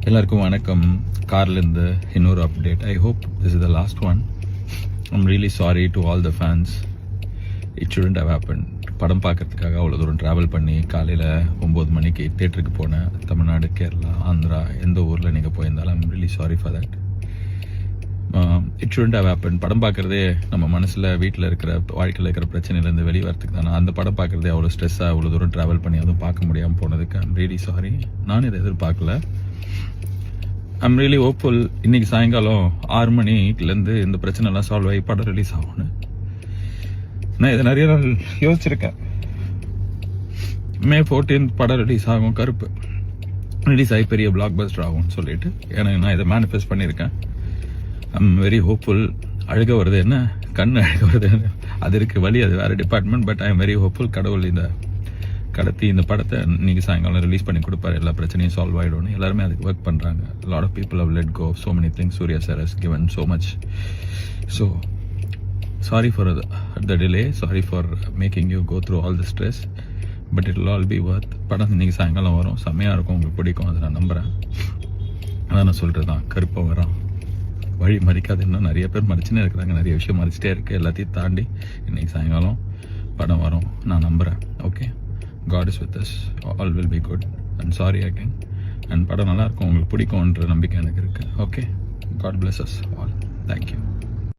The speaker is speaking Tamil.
எல்லாருக்கும் வணக்கம். கார்லேருந்து இன்னொரு update. I hope this is the last one. I'm really sorry to all the fans. It shouldn't have happen. படம் பார்க்கறதுக்காக அவ்வளோ தூரம் ட்ராவல் பண்ணி காலையில் 9 மணிக்கு தேட்டருக்கு போனேன். தமிழ்நாடு, கேரளா, ஆந்திரா, எந்த ஊரில் நீங்கள் போயிருந்தாலும் I'm really sorry for that. It shouldn't have happen. படம் பார்க்குறதே நம்ம மனசில் வீட்டில் இருக்கிற வாழ்க்கையில் இருக்கிற பிரச்சனையிலேருந்து வெளியே வரத்துக்கு தானே. அந்த படம் பார்க்குறதே அவ்வளோ ஸ்ட்ரெஸ்ஸாக அவ்வளோ தூரம் ட்ராவல் பண்ணி அதுவும் பார்க்க முடியாமல் போனதுக்கு ஐம் ரியலி சாரி. நான் இதை எதிர்பார்க்கல. I'm really hopeful. இன்னைக்கு சாயங்காலம் 6 மணிலேருந்து இந்த பிரச்சனைலாம் சால்வ் ஆகி படம் ரிலீஸ் ஆகும்னு நான் இதை நிறைய நாள் யோசிச்சிருக்கேன். May 14 படம் ரிலீஸ் ஆகும். கருப்பு ரிலீஸ் ஆகி பெரிய பிளாக் பஸ்டர் ஆகும்னு சொல்லிட்டு எனக்கு நான் இதை மேனிஃபெஸ்ட் பண்ணியிருக்கேன். I'm very hopeful. அழுக வருது என்ன, கண்ணு அழுக வருது என்ன, அது இருக்குது வழி, அது வேறு department. But I am very hopeful. கடவுள் இந்த படத்தை இன்னைக்கு சாயங்காலம் ரிலீஸ் பண்ணி கொடுப்பாரு. எல்லா பிரச்சனையும் சால்வ் ஆகிடும்னு எல்லாருமே அதுக்கு ஒர்க் பண்ணுறாங்க. Lot of people have let go of so many things. Suriya sir has given so much. So sorry for the delay. Sorry for making you go through all the stress. But it will all be worth. படம் இன்னைக்கு சாயங்காலம் வரும். செம்மையாக இருக்கும், உங்களுக்கு பிடிக்கும், அதை நான் நம்புகிறேன். அதான் நான் சொல்கிறது தான், கருப்பை வரான் வழி மறிக்காது. இன்னும் நிறைய பேர் மறிச்சுன்னே இருக்கிறாங்க. நிறைய விஷயம் மறிச்சிட்டே இருக்குது. எல்லாத்தையும் தாண்டி இன்னைக்கு சாயங்காலம் படம் வரும், நான் நம்புகிறேன். Okay, God is with us. All will be good. And sorry again. And படம் நல்லா இருக்கும், உங்களுக்கு பிடிக்கும்ன்ற நம்பிக்கை எனக்கு இருக்குது. Okay, God bless us all. Thank you.